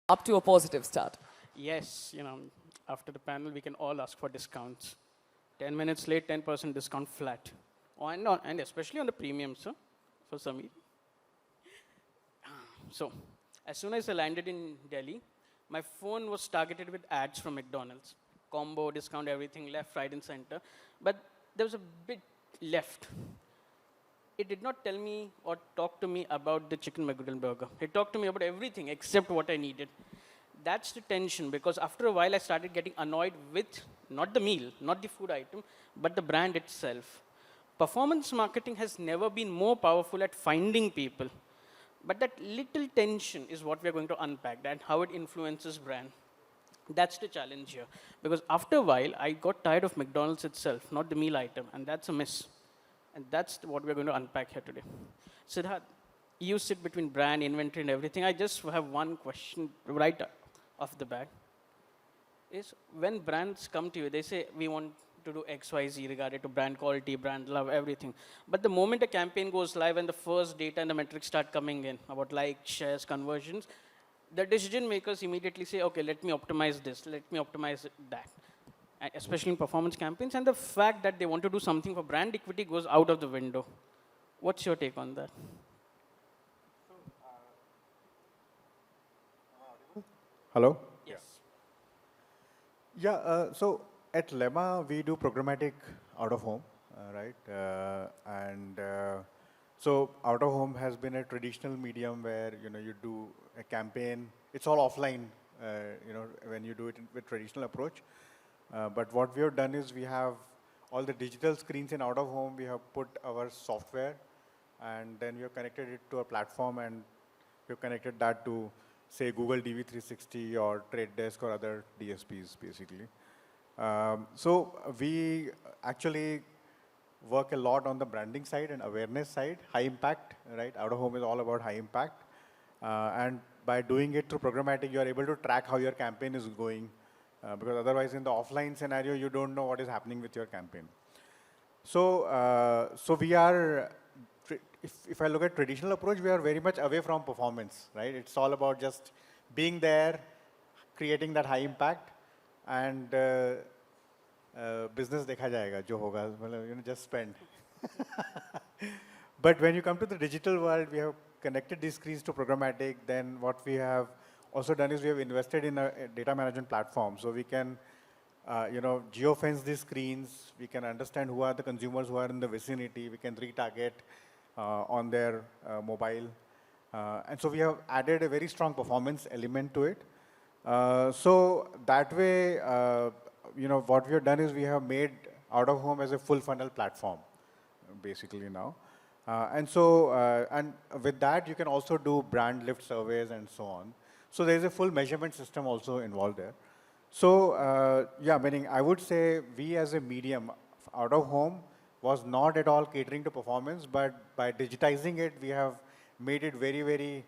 Up to a positive start. Yes, after the panel, we can all ask for discounts. 10 minutes late, 10% discount flat. And especially on the premium, sir, for Samir. So, as soon as I landed in Delhi, my phone was targeted with ads from McDonald's. Combo, discount, everything, left, right, and center. But there was a bit left. It did not tell me or talk to me about the chicken McGriddle burger. It talked to me about everything except what I needed. That's the tension, because after a while I started getting annoyed with not the meal, not the food item, but the brand itself. Performance marketing has never been more powerful at finding people. But that little tension is what we're going to unpack, and how it influences brand. That's the challenge here. Because after a while, I got tired of McDonald's itself, not the meal item, and that's a miss. And that's what we're going to unpack here today. Siddharth, you sit between brand, inventory, and everything. I just have one question right off the bat. Is when brands come to you, they say, we want to do X, Y, Z regarding to brand quality, brand love, everything. But the moment a campaign goes live and the first data and the metrics start coming in about likes, shares, conversions, the decision makers immediately say, okay, let me optimize this, let me optimize that. Especially in performance campaigns, and the fact that they want to do something for brand equity goes out of the window. What's your take on that? Hello? Yes. Yeah, so at Lemma, we do programmatic out of home, right? So out of home has been a traditional medium where, you do a campaign. It's all offline, when you do it with traditional approach. But what we have done is we have all the digital screens in out of home. We have put our software, and then we have connected it to a platform, and we have connected that to, say, Google DV360 or Trade Desk or other DSPs, basically. So we actually work a lot on the branding side and awareness side, high impact, right? Out of home is all about high impact. And by doing it through programmatic, you are able to track how your campaign is going. Because otherwise, in the offline scenario, you don't know what is happening with your campaign. So, so we are, if I look at traditional approach, we are very much away from performance, right? It's all about just being there, creating that high impact, and business dekha jayega, jo hoga, just spend. But when you come to the digital world, we have connected these screens to programmatic. Then what we have also done is we have invested in a data management platform. So we can, geofence these screens. We can understand who are the consumers who are in the vicinity. We can retarget on their mobile. And so we have added a very strong performance element to it. So that way, what we have done is we have made out of home as a full funnel platform, basically now. And so, and with that, you can also do brand lift surveys and so on. So there's a full measurement system also involved there. So yeah, meaning I would say we as a medium, out of home was not at all catering to performance, but by digitizing it, we have made it very, very,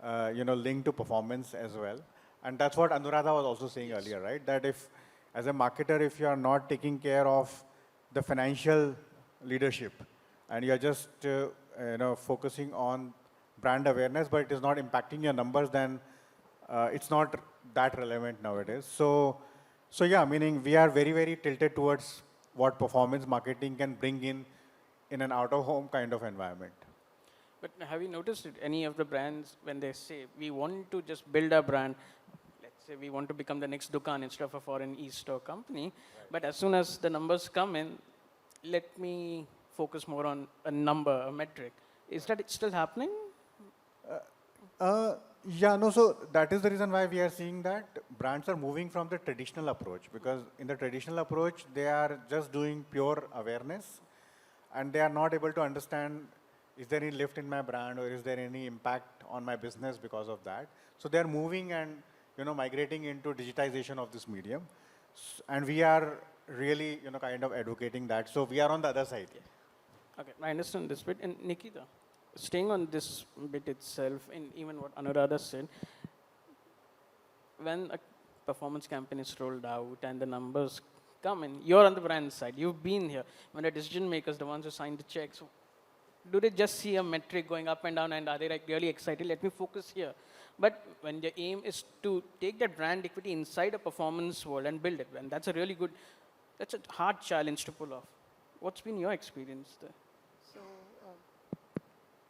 linked to performance as well. And that's what Anuradha was also saying earlier, right? That if, as a marketer, if you are not taking care of the financial leadership, and you're just, focusing on brand awareness, but it is not impacting your numbers, then it's not that relevant nowadays. So yeah, meaning we are very, very tilted towards what performance marketing can bring in an out-of-home kind of environment. But have you noticed it, any of the brands, when they say, we want to just build a brand, let's say we want to become the next Dukan instead of a foreign e-store company, right. But as soon as the numbers come in, let me focus more on a number, a metric. Is that still happening? Yeah, no, so that is the reason why we are seeing that brands are moving from the traditional approach, because in the traditional approach, they are just doing pure awareness, and they are not able to understand, is there any lift in my brand, or is there any impact on my business because of that? So they are moving and, migrating into digitization of this medium. And we are really, kind of advocating that. So we are on the other side. Okay, I understand this bit. And Nikita, staying on this bit itself, and even what Anuradha said, when a performance campaign is rolled out and the numbers come in, you're on the brand side, you've been here. When the decision makers, the ones who sign the checks, do they just see a metric going up and down and are they like really excited? Let me focus here. But when the aim is to take that brand equity inside a performance world and build it, and that's a really good, that's a hard challenge to pull off. What's been your experience there? So,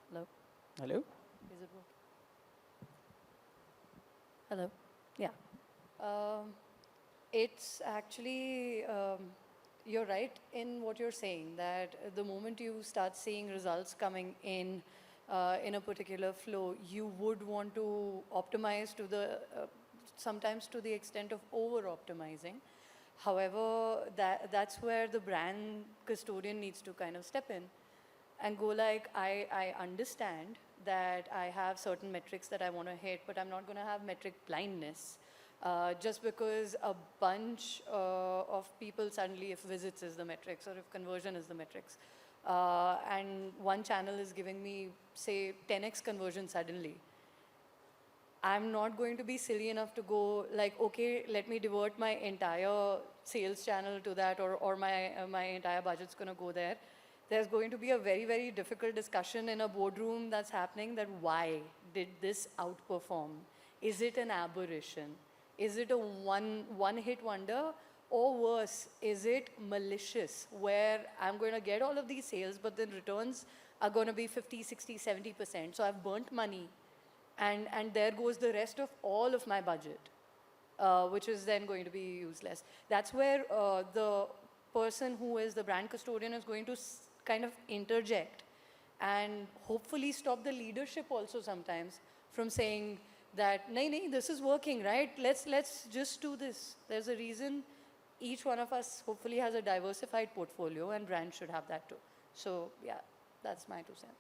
hello? Hello? Is it working? Hello? Yeah. It's actually, you're right in what you're saying, that the moment you start seeing results coming in a particular flow, you would want to optimize to the, sometimes to the extent of over-optimizing. However, that's where the brand custodian needs to kind of step in and go like, I understand that I have certain metrics that I want to hit, but I'm not going to have metric blindness. Just because a bunch of people suddenly, if visits is the metrics or if conversion is the metrics, and one channel is giving me, say, 10x conversion suddenly, I'm not going to be silly enough to go like, okay, let me divert my entire sales channel to that, or my entire budget's going to go there. There's going to be a very, very difficult discussion in a boardroom that's happening, that why did this outperform? Is it an aberration? Is it a one-hit wonder? Or worse, is it malicious, where I'm going to get all of these sales, but then returns are going to be 50, 60, 70%. So I've burnt money, and there goes the rest of all of my budget, which is then going to be useless. That's where the person who is the brand custodian is going to kind of interject and hopefully stop the leadership also sometimes from saying that, nay, this is working, right? Let's just do this. There's a reason each one of us hopefully has a diversified portfolio, and brands should have that too. So yeah, that's my 2 cents.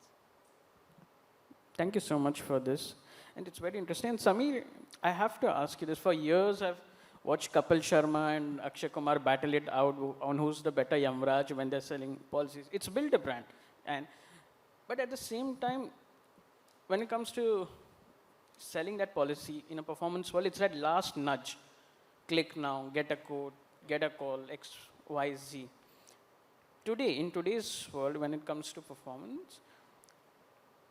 Thank you so much for this. And it's very interesting. And Samir, I have to ask you this. For years, I've watched Kapil Sharma and Akshay Kumar battle it out on who's the better Yamraj when they're selling policies. It's built a brand. But at the same time, when it comes to selling that policy in a performance world, it's that last nudge. Click now, get a quote, get a call, X, Y, Z. Today, in today's world, when it comes to performance,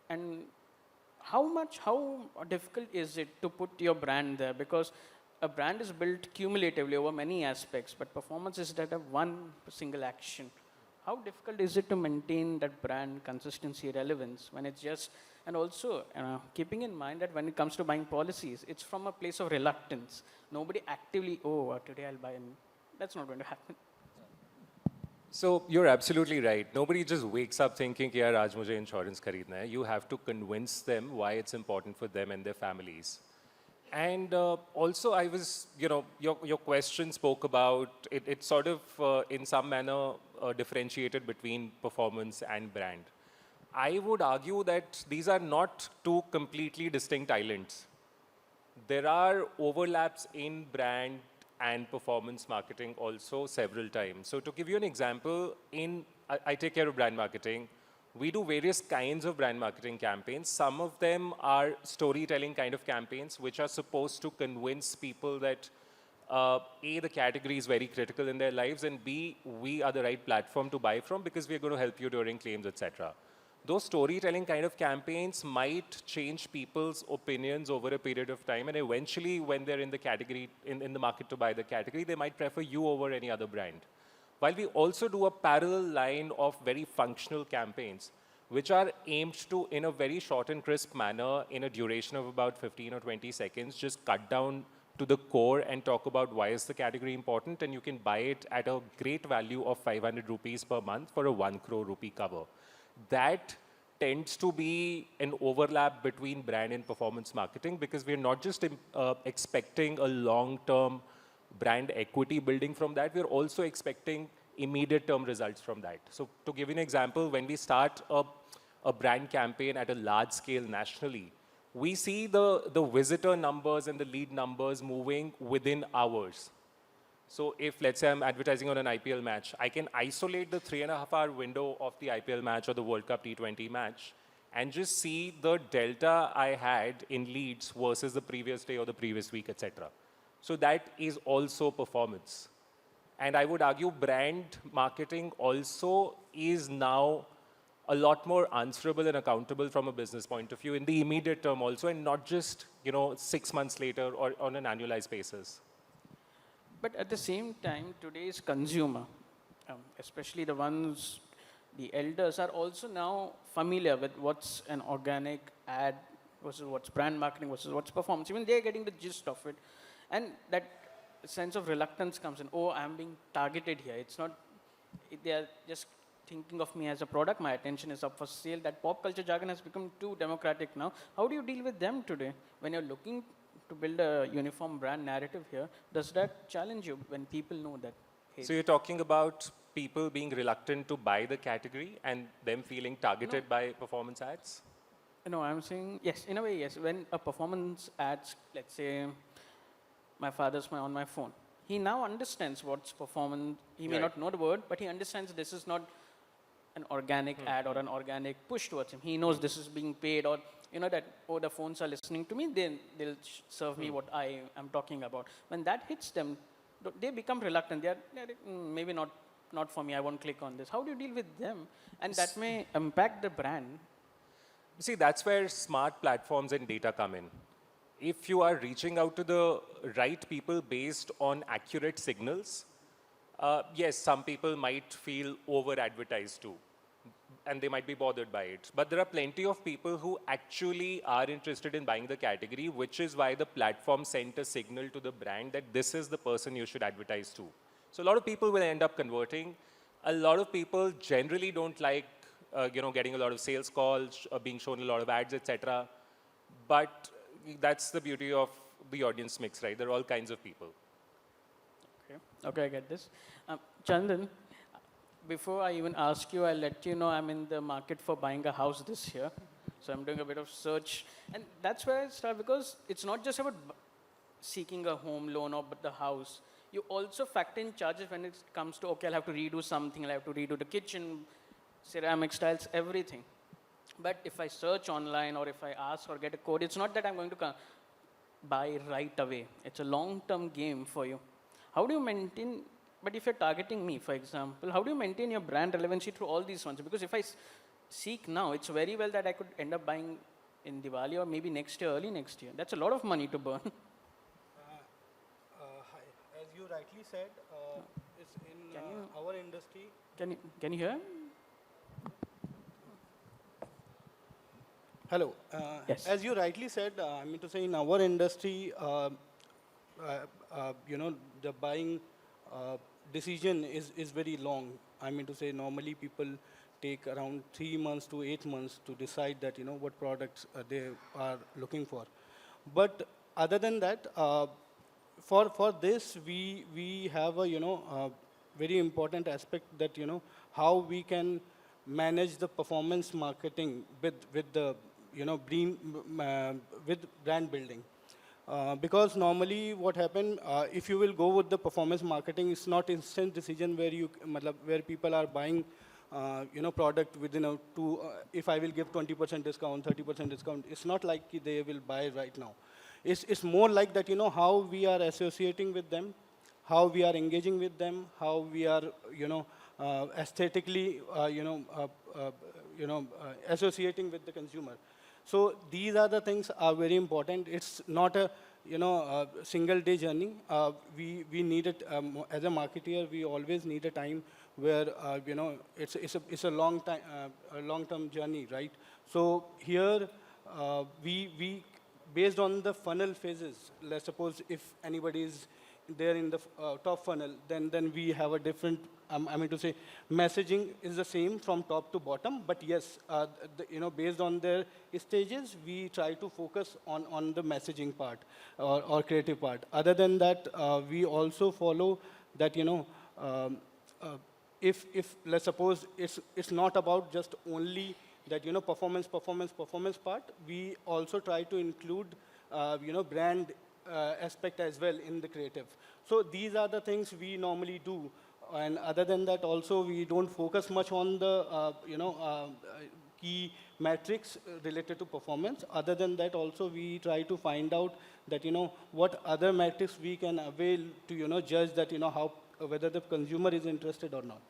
and how difficult is it to put your brand there? Because a brand is built cumulatively over many aspects, but performance is that of one single action. How difficult is it to maintain that brand consistency, relevance, when it's just, and also keeping in mind that when it comes to buying policies, it's from a place of reluctance. Nobody actively, today I'll buy, and that's not going to happen. So you're absolutely right. Nobody just wakes up thinking, yaar, aaj mujhe insurance kharidna hai. You have to convince them why it's important for them and their families. And also, I was, your question spoke about, it sort of, in some manner, differentiated between performance and brand. I would argue that these are not two completely distinct islands. There are overlaps in brand and performance marketing also several times. So to give you an example, I take care of brand marketing. We do various kinds of brand marketing campaigns. Some of them are storytelling kind of campaigns, which are supposed to convince people that A, the category is very critical in their lives, and B, we are the right platform to buy from because we're going to help you during claims, etc. Those storytelling kind of campaigns might change people's opinions over a period of time, and eventually when they're in the category, in the market to buy the category, they might prefer you over any other brand. While we also do a parallel line of very functional campaigns, which are aimed to, in a very short and crisp manner, in a duration of about 15 or 20 seconds, just cut down to the core and talk about why is the category important, and you can buy it at a great value of 500 rupees per month for a 1 crore rupee cover. That tends to be an overlap between brand and performance marketing, because we're not just expecting a long-term brand equity building from that, we're also expecting immediate term results from that. So to give you an example, when we start a brand campaign at a large scale nationally, we see the visitor numbers and the lead numbers moving within hours. So if, let's say, I'm advertising on an IPL match, I can isolate the 3.5-hour window of the IPL match or the World Cup T20 match and just see the delta I had in leads versus the previous day or the previous week, etc. So that is also performance. And I would argue brand marketing also is now a lot more answerable and accountable from a business point of view in the immediate term also, and not just, 6 months later or on an annualized basis. But at the same time, today's consumer, especially the elders, are also now familiar with what's an organic ad versus what's brand marketing versus what's performance. Even they're getting the gist of it. And that sense of reluctance comes in. Oh, I'm being targeted here. It's not, they're just thinking of me as a product. My attention is up for sale. That pop culture jargon has become too democratic now. How do you deal with them today? When you're looking to build a uniform brand narrative here, does that challenge you when people know that? Hey, So you're talking about people being reluctant to buy the category and them feeling targeted by performance ads? no, I'm saying, yes, in a way, yes. When a performance ads, let's say, my father's on my phone, he now understands what's performance. He may Right. not know the word, but he understands this is not an organic ad or an organic push towards him. He knows this is being paid, or that, oh, the phones are listening to me, then they'll serve me what I am talking about. When that hits them, they become reluctant. They're maybe not for me, I won't click on this. How do you deal with them? And that may impact the brand. See, that's where smart platforms and data come in. If you are reaching out to the right people based on accurate signals, yes, some people might feel over-advertised too, and they might be bothered by it. But there are plenty of people who actually are interested in buying the category, which is why the platform sent a signal to the brand that this is the person you should advertise to. So a lot of people will end up converting. A lot of people generally don't like, getting a lot of sales calls, being shown a lot of ads, etc. But that's the beauty of the audience mix, right? There are all kinds of people. Okay, I get this. Chandan, before I even ask you, I'll let you know I'm in the market for buying a house this year. So I'm doing a bit of search. And that's where I start, because it's not just about seeking a home loan or the house. You also factor in charges when it comes to, okay, I'll have to redo something, I'll have to redo the kitchen, ceramic tiles, everything. But if I search online or if I ask or get a code, it's not that I'm going to buy right away. It's a long-term game for you. How do you maintain, but if you're targeting me, for example, how do you maintain your brand relevancy through all these ones? Because if I seek now, it's very well that I could end up buying in Diwali or maybe next year, early next year. That's a lot of money to burn. Hi. As you rightly said, it's in our industry. Can you hear? Hello. Yes. As you rightly said, I mean to say in our industry, the buying decision is very long. I mean to say normally people take around 3 months to 8 months to decide that, what products they are looking for. But other than that, for this, we have a, very important aspect that, how we can manage the performance marketing with the, with brand building. Because normally what happens, if you will go with the performance marketing, it's not instant decision where people are buying, product within if I will give 20% discount, 30% discount, it's not like they will buy right now. It's more like that, how we are associating with them, how we are engaging with them, how we are, aesthetically, associating with the consumer. So these are the things are very important. It's not a a single day journey. We need it as a marketeer. We always need a time where it's a long time a long-term journey, right? So here we based on the funnel phases. Let's suppose if anybody is there in the top funnel, then we have a different. I mean to say, messaging is the same from top to bottom, but yes, based on their stages, we try to focus on the messaging part or creative part. Other than that, we also follow that if let's suppose it's not about just only that performance part. We also try to include brand aspect as well in the creative. So these are the things we normally do. And other than that, also we don't focus much on the key metrics related to performance. Other than that, also we try to find out that what other metrics we can avail to judge that whether the consumer is interested or not.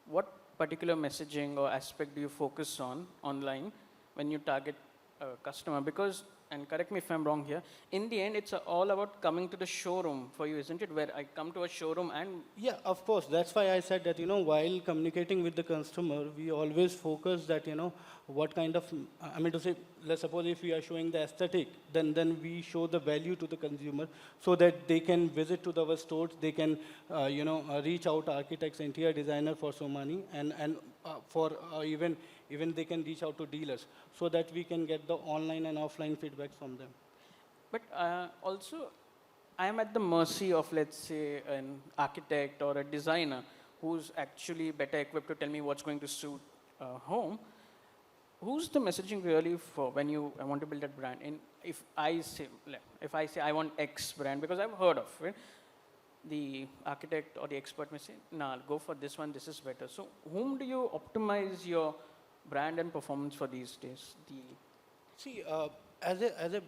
What particular messaging or aspect do you focus on online when you target a customer? Because, and correct me if I'm wrong here, in the end, it's all about coming to the showroom for you, isn't it? Where I come to a showroom and Yeah, of course. That's why I said that, while communicating with the customer, we always focus that, what kind of, I mean to say, let's suppose if we are showing the aesthetic, then we show the value to the consumer so that they can visit to our stores, they can, reach out architects, interior designer for Somany, and for even they can reach out to dealers so that we can get the online and offline feedback from them. But also, I am at the mercy of, let's say, an architect or a designer who's actually better equipped to tell me what's going to suit a home. Who's the messaging really for when I want to build that brand? And if I say I want X brand, because I've heard of it, the architect or the expert may say, nah, go for this one, this is better. So whom do you optimize your brand and performance for these days? See, as a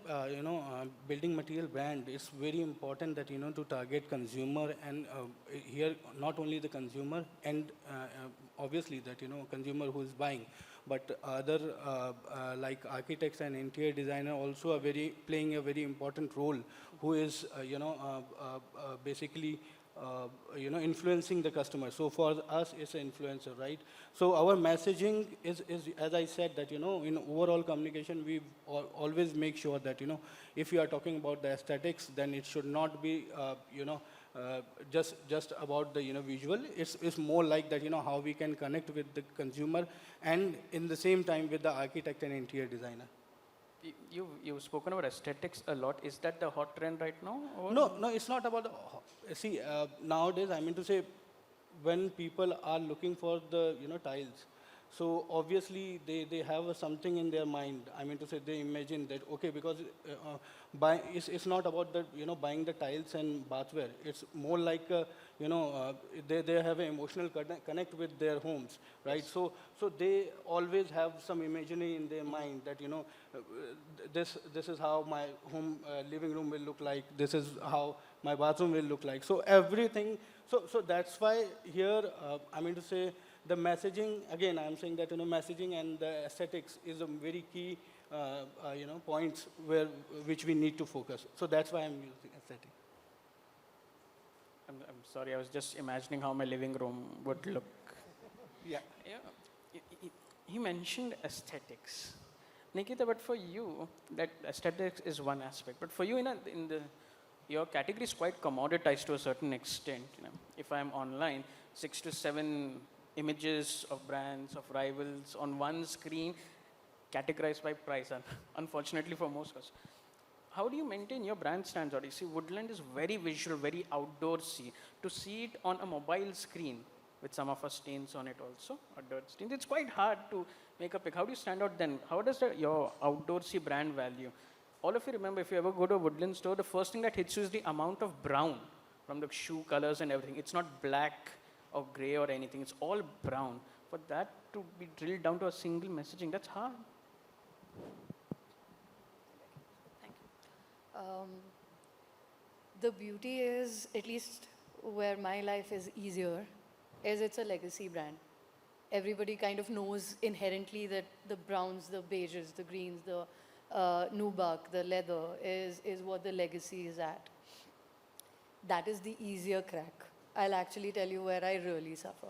building material brand, it's very important that to target consumer, and here not only the consumer and obviously that consumer who is buying, but other like architects and interior designer also are playing a very important role, who is basically influencing the customer. So for us, it's an influencer, right? So our messaging is as I said, that, in overall communication, we always make sure that, if you are talking about the aesthetics, then it should not be, just about the, visual. It's more like that, how we can connect with the consumer and in the same time with the architect and interior designer. You've spoken about aesthetics a lot. Is that the hot trend right now? Or? No, it's not about see, nowadays, I mean to say, when people are looking for the, tiles, so obviously they have something in their mind. I mean to say, they imagine that, okay, because it's not about the, buying the tiles and bathware. It's more like, they have an emotional connect with their homes, right? Yes. So they always have some imagery in their mind that, this is how my home living room will look like. This is how my bathroom will look like. So everything. So that's why here, I mean to say, the messaging, again, I'm saying that, messaging and the aesthetics is a very key, points which we need to focus. So that's why I'm using aesthetic. I'm sorry, I was just imagining how my living room would look. Yeah. He mentioned aesthetics. Nikita, but for you, that aesthetics is one aspect. But for you, your category is quite commoditized to a certain extent. If I'm online, 6 to 7 images of brands, of rivals on one screen, categorized by price, unfortunately for most of us. How do you maintain your brand standards? You see, Woodland is very visual, very outdoorsy. To see it on a mobile screen, with some of our stains on it also, or dirt stains, it's quite hard to make a pick. How do you stand out then? How does your outdoorsy brand value? All of you remember, if you ever go to a Woodland store, the first thing that hits you is the amount of brown from the shoe colors and everything. It's not black or gray or anything. It's all brown. For that to be drilled down to a single messaging, that's hard. Thank you. The beauty is, at least where my life is easier, is it's a legacy brand. Everybody kind of knows inherently that the browns, the beiges, the greens, the nubuck, the leather is what the legacy is at. That is the easier crack. I'll actually tell you where I really suffer.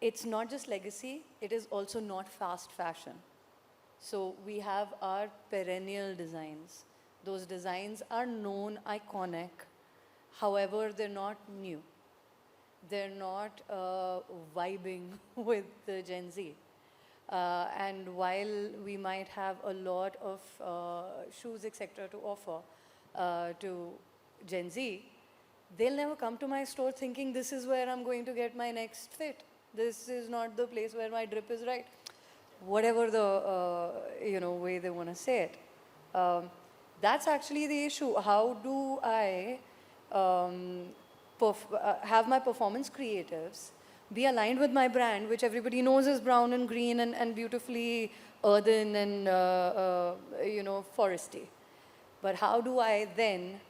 It's not just legacy, it is also not fast fashion. So we have our perennial designs. Those designs are known, iconic. However, they're not new. They're not vibing with the Gen Z. And while we might have a lot of shoes, etc., to offer to Gen Z, they'll never come to my store thinking this is where I'm going to get my next fit. This is not the place where my drip is right. Whatever the way they want to say it. That's actually the issue. How do I have my performance creatives be aligned with my brand, which everybody knows is brown and green and beautifully earthen and foresty. But how do I then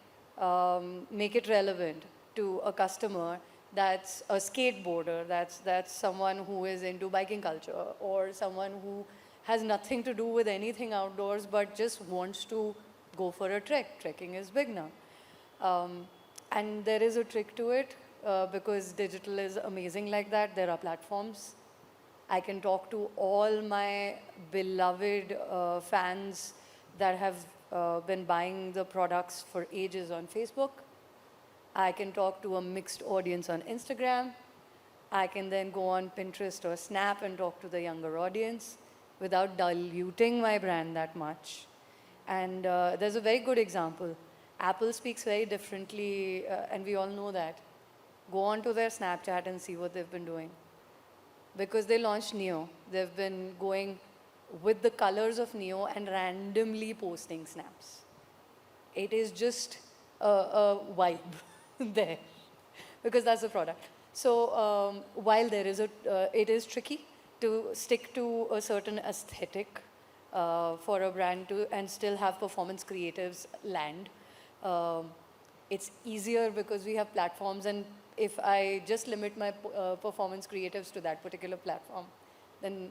make it relevant to a customer that's a skateboarder, that's someone who is into biking culture, or someone who has nothing to do with anything outdoors but just wants to go for a trek. Trekking is big now. And there is a trick to it because digital is amazing like that. There are platforms. I can talk to all my beloved fans that have been buying the products for ages on Facebook. I can talk to a mixed audience on Instagram. I can then go on Pinterest or Snap and talk to the younger audience without diluting my brand that much. And there's a very good example. Apple speaks very differently, and we all know that. Go on to their Snapchat and see what they've been doing. Because they launched Neo, they've been going with the colors of Neo and randomly posting snaps. It is just a vibe there, because that's the product. So while there is it is tricky to stick to a certain aesthetic for a brand to and still have performance creatives land. It's easier because we have platforms, and if I just limit my performance creatives to that particular platform, then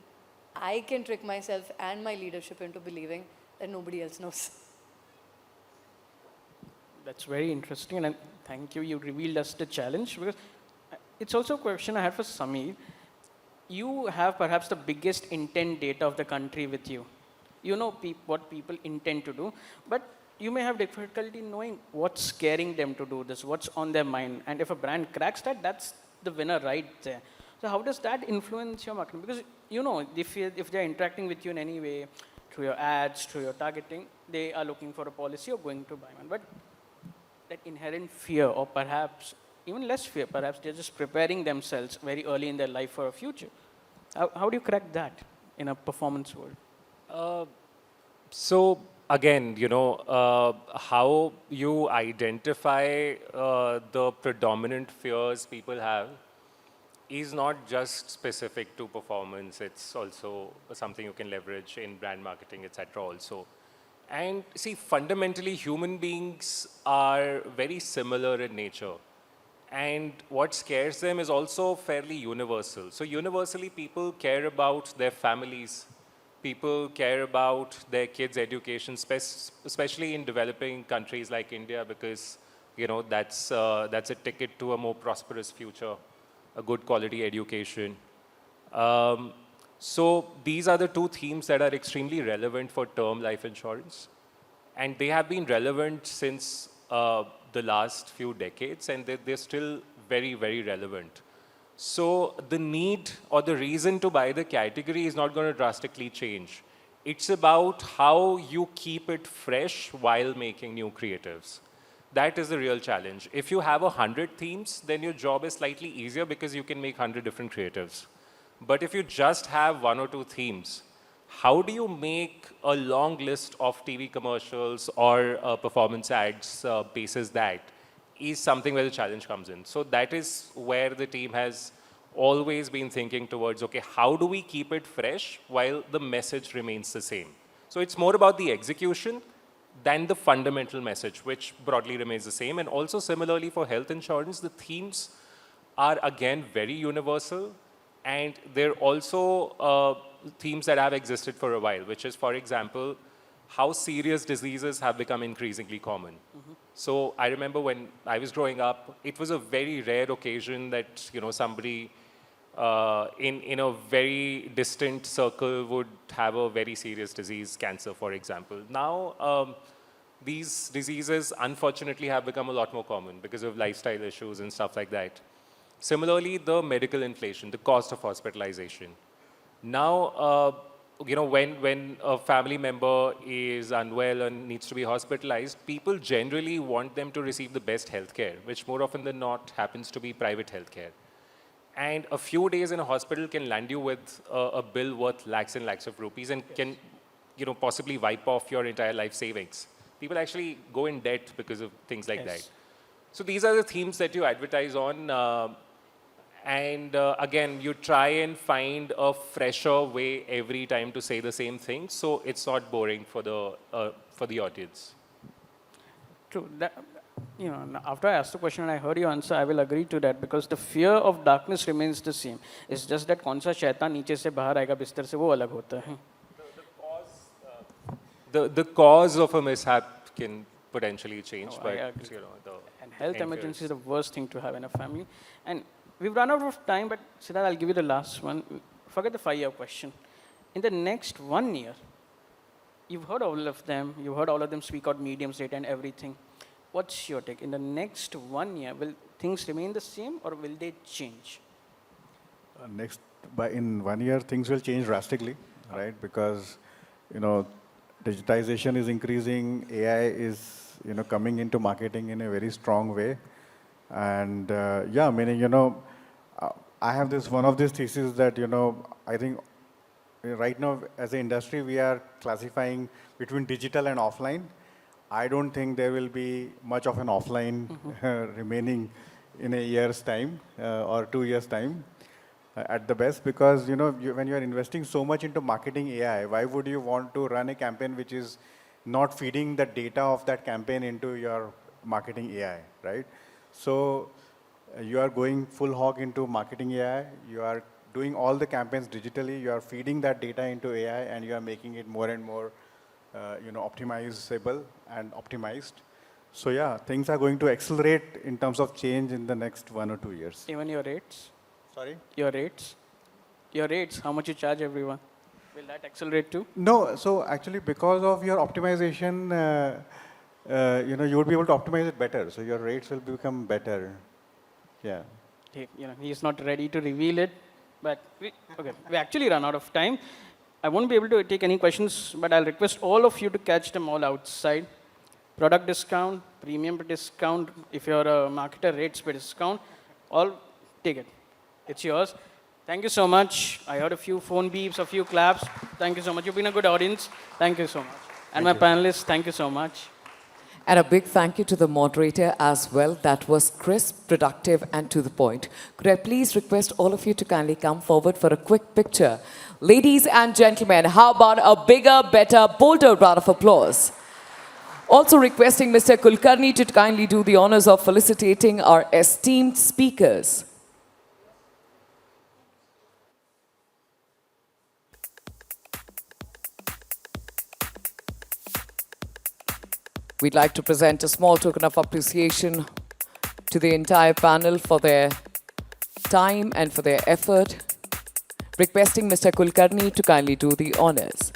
I can trick myself and my leadership into believing that nobody else knows. That's very interesting, and thank you. You revealed us the challenge, because it's also a question I had for Samir. You have perhaps the biggest intent data of the country with you. You know what people intend to do, but you may have difficulty knowing what's scaring them to do this, what's on their mind. And if a brand cracks that, that's the winner right there. So how does that influence your marketing? Because you know, if they're interacting with you in any way, through your ads, through your targeting, they are looking for a policy or going to buy one. But that inherent fear, or perhaps even less fear, perhaps they're just preparing themselves very early in their life for a future. How do you crack that in a performance world? So again, you know, how you identify the predominant fears people have is not just specific to performance. It's also something you can leverage in brand marketing, etc. also. And see, fundamentally, human beings are very similar in nature. And what scares them is also fairly universal. So universally, people care about their families. People care about their kids' education, especially in developing countries like India, because you know that's a ticket to a more prosperous future, a good quality education. So these are the two themes that are extremely relevant for term life insurance, and they have been relevant since the last few decades, and they're still very, very relevant. So the need or the reason to buy the category is not going to drastically change. It's about how you keep it fresh while making new creatives. That is the real challenge. If you have 100 themes, then your job is slightly easier because you can make 100 different creatives. But if you just have 1 or 2 themes, how do you make a long list of TV commercials or performance ads basis that is something where the challenge comes in. So that is where the team has always been thinking towards, okay, how do we keep it fresh while the message remains the same? So it's more about the execution than the fundamental message, which broadly remains the same. And also similarly for health insurance, the themes are again very universal, and they're also themes that have existed for a while, which is, for example, how serious diseases have become increasingly common. So I remember when I was growing up, it was a very rare occasion that somebody in a very distant circle would have a very serious disease, cancer, for example. Now, these diseases, unfortunately, have become a lot more common because of lifestyle issues and stuff like that. Similarly, the medical inflation, the cost of hospitalization. Now, when a family member is unwell and needs to be hospitalized, people generally want them to receive the best healthcare, which more often than not happens to be private healthcare. And a few days in a hospital can land you with a bill worth lakhs and lakhs of rupees and can, possibly wipe off your entire life savings. People actually go in debt because of things like that. So these are the themes that you advertise on. And again, you try and find a fresher way every time to say the same thing, so it's not boring for the audience. True. You know, after I asked the question and I heard your answer, I will agree to that because the fear of darkness remains the same. It's just that कौन सा शैतान नीचे से बाहर आएगा बिस्तर से वो अलग होता है. The cause of a mishap can potentially change, Oh, I but agree. you know, And health end emergency is goes. the worst thing to have in a family. And we've run out of time, but Siddharth, I'll give you the last one. Forget the 5-year question. In the next 1 year, you've heard all of them. You've heard all of them speak out mediums, data, and everything. What's your take? In the next 1 year, will things remain the same or will they change? In 1 year, things will change drastically, right? Because, you know, digitization is increasing, AI is, you know, coming into marketing in a very strong way. And yeah, meaning, you know, I have one of these theses that, you know, I think right now as an industry, we are classifying between digital and offline. I don't think there will be much of an offline remaining in a year's time or 2 years' time at the best, because you know when you are investing so much into marketing AI, why would you want to run a campaign which is not feeding the data of that campaign into your marketing AI, right? So you are going full hog into marketing AI. You are doing all the campaigns digitally. You are feeding that data into AI, and you are making it more and more you know, optimizable and optimized. So yeah, things are going to accelerate in terms of change in the next 1 or 2 years. Even your rates? Sorry? Your rates? Your rates, how much you charge everyone? Will that accelerate too? No, so actually because of your optimization, you know, you would be able to optimize it better. So your rates will become better. Yeah. He's not ready to reveal it, but we actually run out of time. I won't be able to take any questions, but I'll request all of you to catch them all outside. Product discount, premium discount, if you're a marketer, rates per discount, all take it. It's yours. Thank you so much. I heard a few phone beeps, a few claps. Thank you so much. You've been a good audience. Thank you so much. And my panelists, thank you so much. And a big thank you to the moderator as well. That was crisp, productive, and to the point. Could I please request all of you to kindly come forward for a quick picture? Ladies and gentlemen, how about a bigger, better, bolder round of applause? Also requesting Mr. Kulkarni to kindly do the honors of felicitating our esteemed speakers. We'd like to present a small token of appreciation to the entire panel for their time and for their effort. Requesting Mr. Kulkarni to kindly do the honors.